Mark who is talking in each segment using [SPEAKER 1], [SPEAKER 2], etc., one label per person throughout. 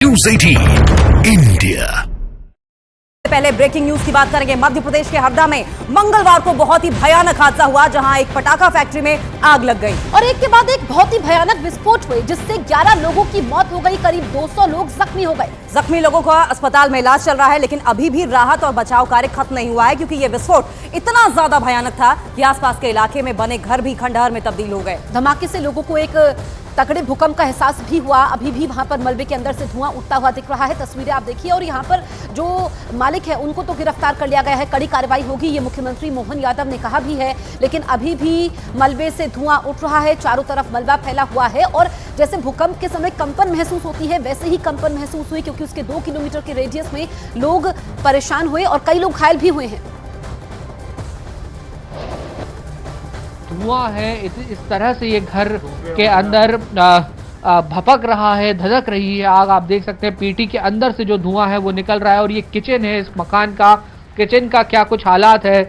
[SPEAKER 1] News 18 India.
[SPEAKER 2] पहले breaking news की बात करेंगे। मध्य प्रदेश के हरदा में मंगलवार को बहुत ही भयानक हादसा हुआ, जहां एक पटाखा फैक्ट्री में आग लग गई
[SPEAKER 3] और एक के बाद एक बहुत ही भयानक विस्फोट हुए, जिससे 11 लोगों की मौत हो गई, करीब 200 लोग जख्मी हो गए।
[SPEAKER 2] जख्मी लोगों का अस्पताल में इलाज चल रहा है, लेकिन अभी भी राहत और बचाव कार्य खत्म नहीं हुआ है, क्योंकि यह विस्फोट इतना ज्यादा भयानक था कि आसपास के इलाके में बने घर भी खंडहर में तब्दील हो गए।
[SPEAKER 3] धमाके से लोगों को एक तगड़े भूकंप का एहसास भी हुआ। अभी भी वहां पर मलबे के अंदर से धुआं उठता हुआ दिख रहा है। तस्वीरें आप देखिए, और यहाँ पर जो मालिक है उनको तो गिरफ्तार कर लिया गया है, कड़ी कार्रवाई होगी, ये मुख्यमंत्री मोहन यादव ने कहा भी है। लेकिन अभी भी मलबे से धुआं उठ रहा है, चारों तरफ मलबा फैला हुआ है, और जैसे भूकंप के समय कंपन महसूस होती है, वैसे ही कंपन महसूस हुई, क्योंकि उसके 2 किलोमीटर के रेडियस में लोग परेशान हुए और कई लोग घायल भी हुए हैं।
[SPEAKER 4] धुआं है, इस तरह से ये घर के अंदर भपक रहा है, धधक रही है आग। आप देख सकते हैं पीटी के अंदर से जो धुआं है वो निकल रहा है, और ये किचन है इस मकान का। किचन का क्या कुछ हालात है,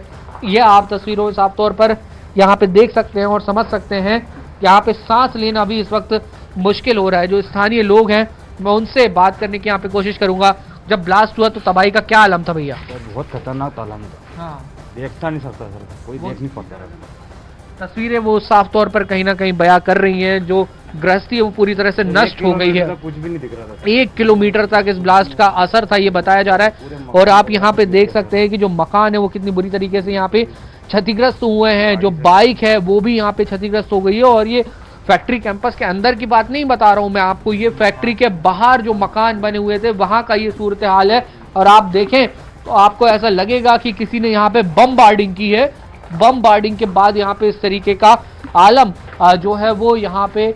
[SPEAKER 4] ये आप तस्वीरों में साफ तौर पर यहाँ पे देख सकते हैं और समझ सकते हैं। यहाँ पे सांस लेना भी इस वक्त मुश्किल हो रहा है। जो स्थानीय लोग हैं मैं उनसे बात करने की यहाँ पे कोशिश करूंगा। जब ब्लास्ट हुआ तो तबाही का क्या आलम था भैया?
[SPEAKER 5] बहुत खतरनाक आलम था। हाँ, देखता नहीं सकता सर, कोई देख नहीं पाता।
[SPEAKER 4] तस्वीरें वो साफ तौर पर कहीं ना कहीं बयां कर रही हैं। जो गृहस्थी है वो पूरी तरह से नष्ट हो गई है।
[SPEAKER 5] कुछ भी नहीं दिख रहा था।
[SPEAKER 4] 1 किलोमीटर तक इस ब्लास्ट का असर था, ये बताया जा रहा है। और आप यहाँ पे देख सकते हैं कि जो मकान है वो कितनी बुरी तरीके से यहाँ पे क्षतिग्रस्त हुए हैं। जो बाइक है वो भी यहाँ पे क्षतिग्रस्त हो गई है। और ये फैक्ट्री कैंपस के अंदर की बात नहीं बता रहा हूँ मैं आपको, ये फैक्ट्री के बाहर जो मकान बने हुए थे वहां का ये सूरत हाल है। और आप देखें तो आपको ऐसा लगेगा कि किसी ने यहाँ पे बमबार्डिंग की है। बमबार्डिंग के बाद यहाँ पे इस तरीके का आलम जो है वो यहाँ पे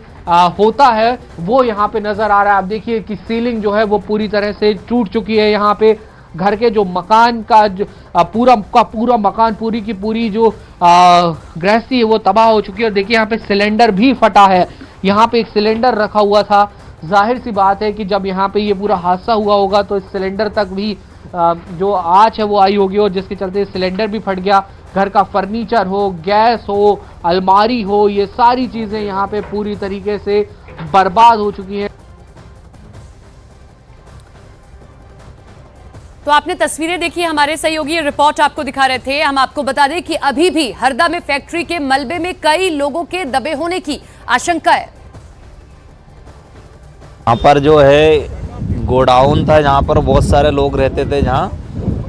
[SPEAKER 4] होता है, वो यहाँ पे नजर आ रहा है। आप देखिए कि सीलिंग जो है वो पूरी तरह से टूट चुकी है। यहाँ पे घर के जो मकान का जो पूरा मकान, पूरी की पूरी जो गृहस्थी है वो तबाह हो चुकी है। और देखिए यहाँ पे सिलेंडर भी फटा है। यहाँ पे एक सिलेंडर रखा हुआ था। जाहिर सी बात है कि जब यहाँ पे ये पूरा हादसा हुआ होगा तो इस सिलेंडर तक भी जो आँच है वो आई होगी, और जिसके चलते सिलेंडर भी फट गया। घर का फर्नीचर हो, गैस हो, अलमारी हो, ये सारी चीजें यहाँ पे पूरी तरीके से बर्बाद हो चुकी हैं।
[SPEAKER 6] तो आपने तस्वीरें देखी, हमारे सहयोगी रिपोर्ट आपको दिखा रहे थे। हम आपको बता दें कि अभी भी हरदा में फैक्ट्री के मलबे में कई लोगों के दबे होने की आशंका है।
[SPEAKER 7] यहाँ पर जो है गोडाउन था, जहाँ पर बहुत सारे लोग रहते थे, जहाँ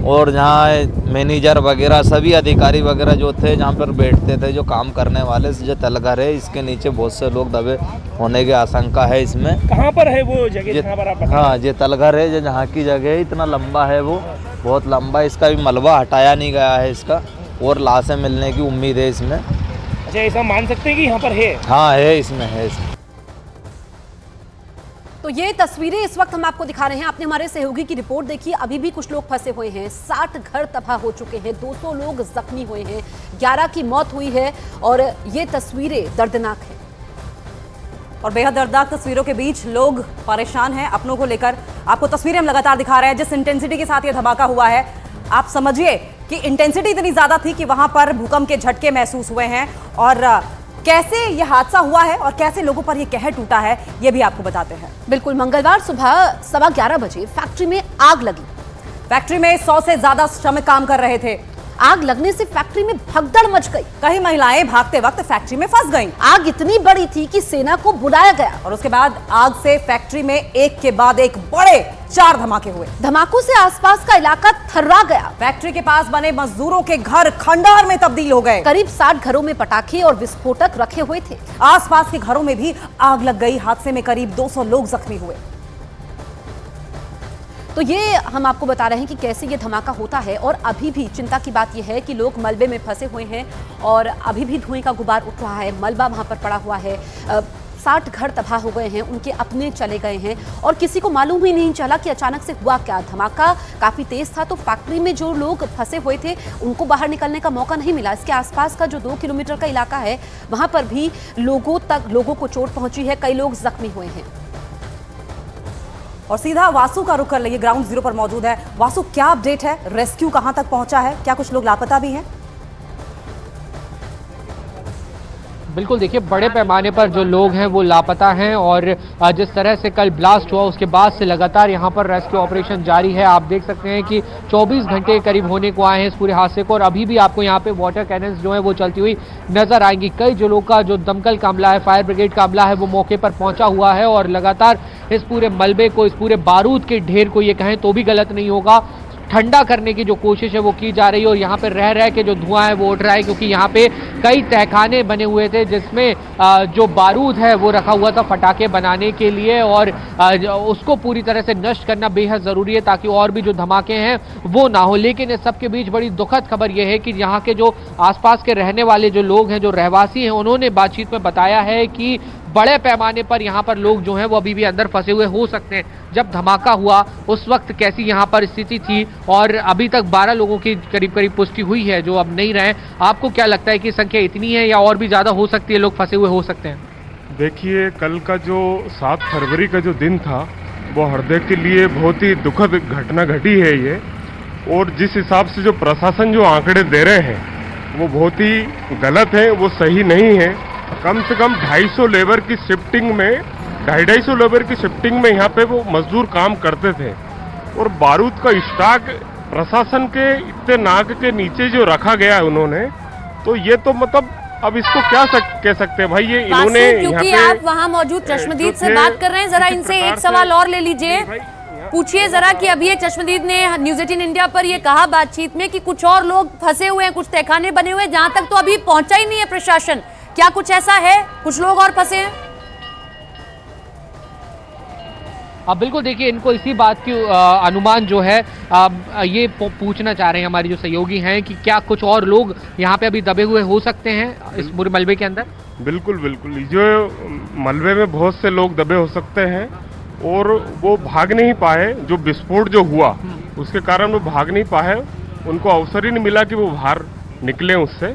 [SPEAKER 7] और जहाँ मैनेजर वगैरह सभी अधिकारी वगैरह जो थे जहाँ पर बैठते थे, जो काम करने वाले, जो तलघर है इसके नीचे बहुत से लोग दबे होने की आशंका है। इसमें
[SPEAKER 5] कहाँ पर है वो जगह जहाँ पर आप?
[SPEAKER 7] हाँ, ये तलघर है, जो जहाँ की जगह है, इतना लंबा है, वो बहुत लंबा। इसका भी मलबा हटाया नहीं गया है इसका, और लाशें मिलने की उम्मीद है इसमें।
[SPEAKER 5] अच्छा, ऐसा मान सकते हैं कि यहाँ पर है?
[SPEAKER 7] हाँ है, इसमें है इसमें।
[SPEAKER 3] तो ये तस्वीरें इस वक्त हम आपको दिखा रहे हैं। आपने हमारे सहयोगी की रिपोर्ट देखी। अभी भी कुछ लोग फंसे हुए हैं, 60 घर तबाह हो चुके हैं, 200 लोग जख्मी हुए हैं, 11 की मौत हुई है, और ये तस्वीरें दर्दनाक हैं।
[SPEAKER 2] और बेहद दर्दनाक तस्वीरों के बीच लोग परेशान हैं अपनों को लेकर। आपको तस्वीरें हम लगातार दिखा रहे हैं। जिस इंटेंसिटी के साथ ये धमाका हुआ है, आप समझिए कि इंटेंसिटी इतनी ज्यादा थी कि वहां पर भूकंप के झटके महसूस हुए हैं। और कैसे ये हादसा हुआ है और कैसे लोगों पर ये कहर टूटा है, ये भी आपको बताते हैं।
[SPEAKER 3] बिल्कुल, मंगलवार सुबह 11:15 बजे फैक्ट्री में आग लगी।
[SPEAKER 2] फैक्ट्री में 100 से ज्यादा श्रमिक काम कर रहे थे।
[SPEAKER 3] आग लगने से फैक्ट्री में भगदड़ मच गई।
[SPEAKER 2] कई महिलाएं भागते वक्त फैक्ट्री में फंस गईं।
[SPEAKER 3] आग इतनी बड़ी थी कि सेना को बुलाया गया,
[SPEAKER 2] और उसके बाद आग से फैक्ट्री में एक के बाद एक बड़े 4 धमाके हुए।
[SPEAKER 3] धमाकों से आसपास का इलाका थर्रा गया।
[SPEAKER 2] फैक्ट्री के पास बने मजदूरों के घर खंडहर में तब्दील हो गए।
[SPEAKER 3] करीब 60 घरों में पटाखे और विस्फोटक रखे हुए थे।
[SPEAKER 2] आसपास के घरों में भी आग लग गई। हादसे में करीब 200 लोग जख्मी हुए।
[SPEAKER 3] तो ये हम आपको बता रहे हैं कि कैसे ये धमाका होता है। और अभी भी चिंता की बात यह है कि लोग मलबे में फंसे हुए हैं, और अभी भी धुएं का गुबार उठ रहा है। मलबा वहां पर पड़ा हुआ है। 60 घर तबाह हो गए हैं, उनके अपने चले गए हैं, और किसी को मालूम ही नहीं चला कि अचानक से हुआ क्या। धमाका काफी तेज था, तो फैक्ट्री में जो लोग फंसे हुए थे उनको बाहर निकलने का मौका नहीं मिला। इसके आसपास का जो 2 किलोमीटर का इलाका है वहां पर भी लोगों को चोट पहुंची है, कई लोग जख्मी हुए हैं।
[SPEAKER 2] और सीधा वासु का रुख कर लेंगे, ग्राउंड जीरो पर मौजूद है। वासु, क्या अपडेट है? रेस्क्यू कहां तक पहुंचा है? क्या कुछ लोग लापता भी हैं?
[SPEAKER 4] बिल्कुल, देखिए बड़े पैमाने पर जो लोग हैं वो लापता हैं और जिस तरह से कल ब्लास्ट हुआ उसके बाद से लगातार यहाँ पर रेस्क्यू ऑपरेशन जारी है। आप देख सकते हैं कि 24 घंटे करीब होने को आए हैं इस पूरे हादसे को और अभी भी आपको यहाँ पे वाटर कैनन्स जो है वो चलती हुई नजर आएंगी। कई जिलों का जो दमकल का अमला है, फायर ब्रिगेड का अमला है, वो मौके पर पहुंचा हुआ है और लगातार इस पूरे मलबे को, इस पूरे बारूद के ढेर को ये कहें तो भी गलत नहीं होगा, ठंडा करने की जो कोशिश है वो की जा रही है। और यहाँ पे रह के जो धुआं है वो उठ रहा है क्योंकि यहाँ पे कई तहखाने बने हुए थे जिसमें जो बारूद है वो रखा हुआ था फटाके बनाने के लिए और उसको पूरी तरह से नष्ट करना बेहद ज़रूरी है ताकि और भी जो धमाके हैं वो ना हो। लेकिन इस सब के बीच बड़ी दुखद खबर यह है कि यहाँ के जो आसपास के रहने वाले जो लोग हैं, जो रहवासी हैं, उन्होंने बातचीत में बताया है कि बड़े पैमाने पर यहाँ पर लोग जो हैं वो अभी भी अंदर फंसे हुए हो सकते हैं। जब धमाका हुआ उस वक्त कैसी यहाँ पर स्थिति थी और अभी तक 12 लोगों की करीब पुष्टि हुई है जो अब नहीं रहे। आपको क्या लगता है कि संख्या इतनी है या और भी ज़्यादा हो सकती है, लोग फंसे हुए हो सकते हैं?
[SPEAKER 8] देखिए, कल का जो 7 फरवरी का जो दिन था वो हृदय के लिए बहुत ही दुखद घटना घटी है ये, और जिस हिसाब से जो प्रशासन जो आंकड़े दे रहे हैं वो बहुत ही गलत है, वो सही नहीं है। कम से कम 250 लेबर की शिफ्टिंग में 250 लेबर की शिफ्टिंग में यहाँ पे वो मजदूर काम करते थे और बारूद का स्टॉक प्रशासन के इतने नाक के नीचे जो रखा गया है उन्होंने, तो ये तो मतलब अब इसको क्या कह सकते हैं भाई, ये इन्होंने
[SPEAKER 6] क्योंकि आप वहाँ मौजूद चश्मदीद से बात कर रहे हैं, जरा इनसे एक सवाल और ले लीजिए, पूछिए जरा कि अभी ये चश्मदीद ने न्यूज़ 18 इंडिया पर ये कहा बातचीत में कि कुछ और लोग फंसे हुए हैं, कुछ तहखाने बने हुए हैं जहां तक तो अभी पहुंचा ही नहीं है प्रशासन। क्या कुछ ऐसा है, कुछ लोग और फंसे हैं?
[SPEAKER 4] अब बिल्कुल देखिए, इनको इसी बात की अनुमान जो है ये पूछना चाह रहे हैं हमारे जो सहयोगी हैं कि क्या कुछ और लोग यहाँ पे अभी दबे हुए हो सकते हैं इस पूरे मलबे के अंदर?
[SPEAKER 8] बिल्कुल बिल्कुल, जो मलबे में बहुत से लोग दबे हो सकते हैं और वो भाग नहीं पाए। जो विस्फोट जो हुआ उसके कारण वो भाग नहीं पाए, उनको अवसर ही नहीं मिला कि वो बाहर निकले उससे।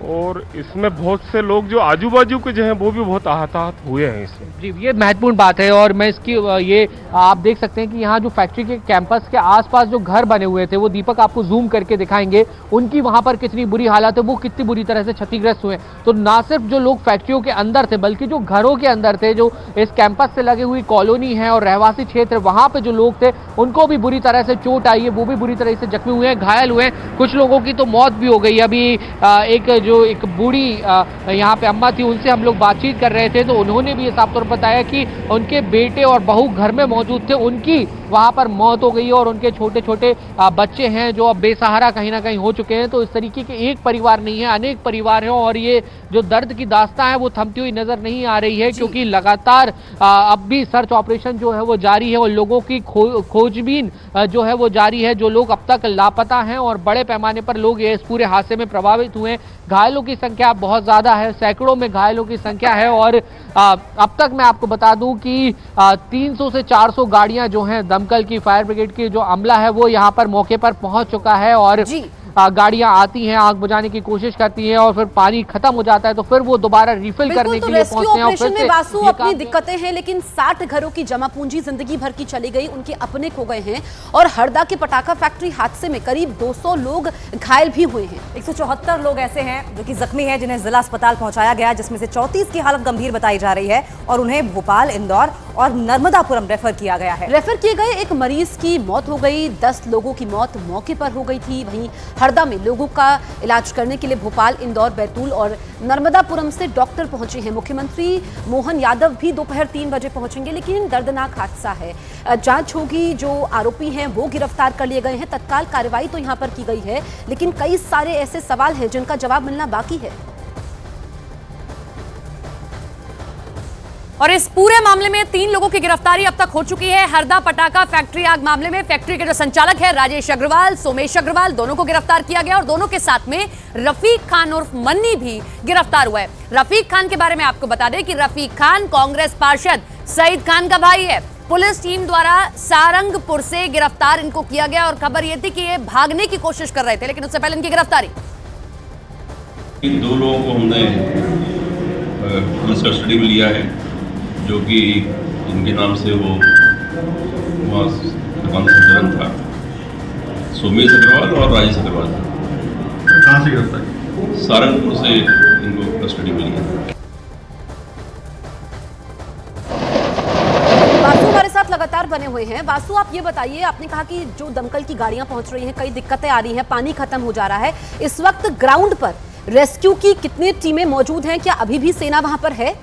[SPEAKER 8] और इसमें बहुत से लोग जो आजू बाजू के जो हैं वो भी बहुत आहत हुए हैं इसमें।
[SPEAKER 4] जी, ये महत्वपूर्ण बात है और मैं इसकी ये आप देख सकते हैं कि यहाँ जो फैक्ट्री के कैंपस के आसपास जो घर बने हुए थे वो दीपक आपको जूम करके दिखाएंगे, उनकी वहाँ पर कितनी बुरी हालत है, वो कितनी बुरी तरह से क्षतिग्रस्त हुए। तो ना सिर्फ जो लोग फैक्ट्रियों के अंदर थे बल्कि जो घरों के अंदर थे, जो इस कैंपस से लगी हुई कॉलोनी है और रहवासी क्षेत्र, वहाँ पे जो लोग थे उनको भी बुरी तरह से चोट आई है, वो भी बुरी तरह से जख्मी हुए हैं, घायल हुए हैं। कुछ लोगों की तो मौत भी हो गई। अभी एक बूढ़ी यहाँ पे अम्मा थी, उनसे हम लोग बातचीत कर रहे थे तो उन्होंने भी साफ तौर पर बताया कि उनके बेटे और बहू घर में मौजूद थे, उनकी वहाँ पर मौत हो गई है और उनके छोटे छोटे बच्चे हैं जो अब बेसहारा कहीं ना कहीं हो चुके हैं। तो इस तरीके के एक परिवार नहीं है, अनेक परिवार हैं और ये जो दर्द की दास्तां है वो थमती हुई नजर नहीं आ रही है क्योंकि लगातार अब भी सर्च ऑपरेशन जो है वो जारी है और लोगों की खोजबीन जो है वो जारी है। जो लोग अब तक लापता हैं और बड़े पैमाने पर लोग इस पूरे हादसे में प्रभावित हुए, घायलों की संख्या बहुत ज्यादा है, सैकड़ों में घायलों की संख्या है और अब तक मैं आपको बता दूं कि 300 से 400 गाड़ियां जो हैं दमकल की, फायर ब्रिगेड की जो अमला है वो यहाँ पर मौके पर पहुंच चुका है और गाड़ियां आती हैं, आग बुझाने की कोशिश करती हैं और फिर पानी खत्म हो जाता है तो फिर वो दोबारा रिफिल करने के लिए पहुंचते हैं।
[SPEAKER 3] ऑपरेशन में वासु अपनी दिक्कतें हैं लेकिन 60 घरों की जमा पूंजी जिंदगी भर की चली गई, उनके अपने खो गए हैं और हरदा के पटाखा फैक्ट्री हादसे में करीब 200 लोग घायल भी हुए हैं।
[SPEAKER 2] 174 लोग ऐसे हैं जो कि जख्मी हैं, जिन्हें जिला अस्पताल पहुंचाया गया, जिसमें से 34 की हालत गंभीर बताई जा रही है और उन्हें भोपाल, इंदौर और नर्मदापुरम रेफर किया गया है।
[SPEAKER 3] रेफर किए गए एक मरीज की मौत हो गई, 10 लोगों की मौत मौके पर हो गई थी। वहीं हरदा में लोगों का इलाज करने के लिए भोपाल, इंदौर, बैतूल और नर्मदापुरम से डॉक्टर पहुंचे हैं। मुख्यमंत्री मोहन यादव भी दोपहर 3 बजे पहुंचेंगे लेकिन दर्दनाक हादसा है, जांच होगी। जो आरोपी हैं वो गिरफ्तार कर लिए गए हैं, तत्काल कार्रवाई तो यहां पर की गई है लेकिन कई सारे ऐसे सवाल हैं जिनका जवाब मिलना बाकी है।
[SPEAKER 6] और इस पूरे मामले में 3 लोगों की गिरफ्तारी अब तक हो चुकी है। हरदा पटाखा फैक्ट्री आग मामले में फैक्ट्री के जो संचालक है राजेश अग्रवाल, सोमेश अग्रवाल, दोनों को गिरफ्तार किया गया और दोनों के साथ में रफीक खान उर्फ मन्नी भी गिरफ्तार हुआ है। रफीक खान के बारे में आपको बता दें कि रफीक खान कांग्रेस पार्षद सईद खान का भाई है। पुलिस टीम द्वारा सारंगपुर से गिरफ्तार इनको किया गया और खबर यह थी कि ये भागने की कोशिश कर रहे थे लेकिन उससे पहले इनकी गिरफ्तारी।
[SPEAKER 9] इन 2 लोगों को हमने पुलिस कस्टडी में लिया है जो कि इनके नाम से वो वहाँ दुकान संचालन था, सोमेश अग्रवाल और राजेश अग्रवाल। कहाँ से गिरफ्तार? सारंगपुर से इनको कस्टडी में लिया।
[SPEAKER 3] वासु हमारे साथ लगातार बने हुए हैं। वासु, आप ये बताइए, आपने कहा कि जो दमकल की गाड़ियां पहुंच रही हैं, कई दिक्कतें आ रही हैं, पानी खत्म हो जा रहा है। इस वक्त ग्राउंड पर रेस्क्यू की कितनी टीमें मौजूद हैं? क्या अभी भी सेना वहां पर है?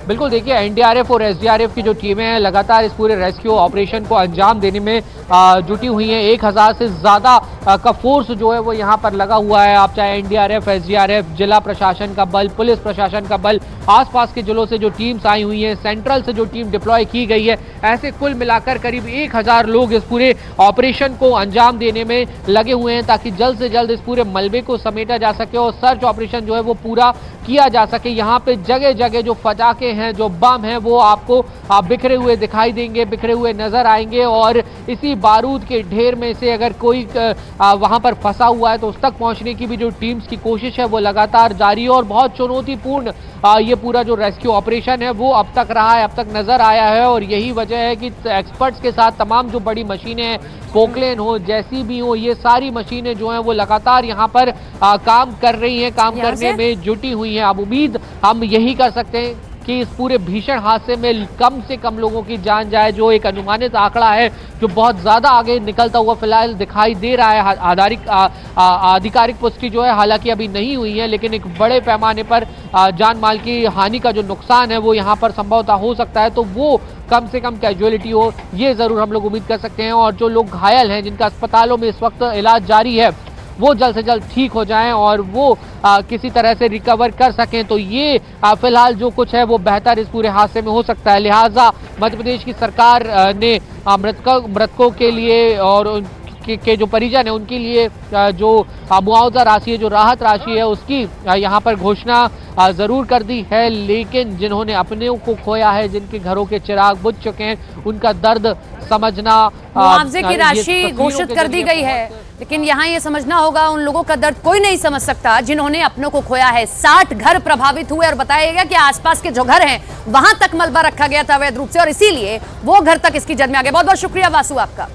[SPEAKER 4] बिल्कुल, देखिए एनडीआरएफ और एसडीआरएफ की जो टीमें हैं लगातार इस पूरे रेस्क्यू ऑपरेशन को अंजाम देने में जुटी हुई हैं। 1000 से ज़्यादा का फोर्स जो है वो यहाँ पर लगा हुआ है। आप चाहे एनडीआरएफ, एसडीआरएफ, जिला प्रशासन का बल, पुलिस प्रशासन का बल, आसपास के जिलों से जो टीम्स आई हुई हैं, सेंट्रल से जो टीम डिप्लॉय की गई है, ऐसे कुल मिलाकर करीब 1000 लोग इस पूरे ऑपरेशन को अंजाम देने में लगे हुए हैं ताकि जल्द से जल्द इस पूरे मलबे को समेटा जा सके और सर्च ऑपरेशन जो है वो पूरा किया जा सके। यहाँ पे जगह जगह जो फटाके हैं, जो बम हैं, वो आपको बिखरे हुए दिखाई देंगे, बिखरे हुए नजर आएंगे और इसी बारूद के ढेर में से अगर कोई वहां पर फंसा हुआ है तो उस तक पहुंचने की भी जो टीम्स की कोशिश है वो लगातार जारी है और बहुत चुनौतीपूर्ण ये पूरा जो रेस्क्यू ऑपरेशन है वो अब तक रहा है, अब तक नजर आया है। और यही वजह है कि एक्सपर्ट्स के साथ तमाम जो बड़ी मशीनें हैं, पोकलेन हो, जेसीबी हो, ये सारी मशीनें जो हैं वो लगातार यहाँ पर काम कर रही हैं, काम करने में जुटी हुई हैं। अब उम्मीद हम यही कर सकते हैं कि इस पूरे भीषण हादसे में कम से कम लोगों की जान जाए, जो एक अनुमानित आंकड़ा है जो बहुत ज्यादा आगे निकलता हुआ फिलहाल दिखाई दे रहा है। आधिकारिक पुष्टि जो है हालांकि अभी नहीं हुई है, लेकिन एक बड़े पैमाने पर जान माल की हानि का जो नुकसान है वो यहाँ पर संभवतः हो सकता है, तो वो कम से कम कैजुअलिटी हो, ये जरूर हम लोग उम्मीद कर सकते हैं। और जो लोग घायल हैं, जिनका अस्पतालों में इस वक्त इलाज जारी है, वो जल्द से जल्द ठीक हो जाएं और वो किसी तरह से रिकवर कर सकें, तो ये फिलहाल जो कुछ है वो बेहतर इस पूरे हादसे में हो सकता है। लिहाजा मध्य प्रदेश की सरकार ने मृतकों के लिए और के जो परिजन है उनके लिए जो मुआवजा राशि है, जो राहत राशि है, उसकी यहाँ पर घोषणा जरूर कर दी है। लेकिन जिन्होंने अपने को खोया है, जिनके घरों के चिराग बुझ चुके हैं, उनका दर्द समझना,
[SPEAKER 6] मुआवजे की राशि घोषित कर दी गई है, लेकिन यहाँ ये समझना होगा उन लोगों का दर्द कोई नहीं समझ सकता जिन्होंने अपनों को खोया है। 60 घर प्रभावित हुए और बताया गया कि आसपास के जो घर हैं वहां तक मलबा रखा गया था अवैध रूप से और इसीलिए वो घर तक इसकी जद में आ गया। बहुत बहुत शुक्रिया वासु आपका।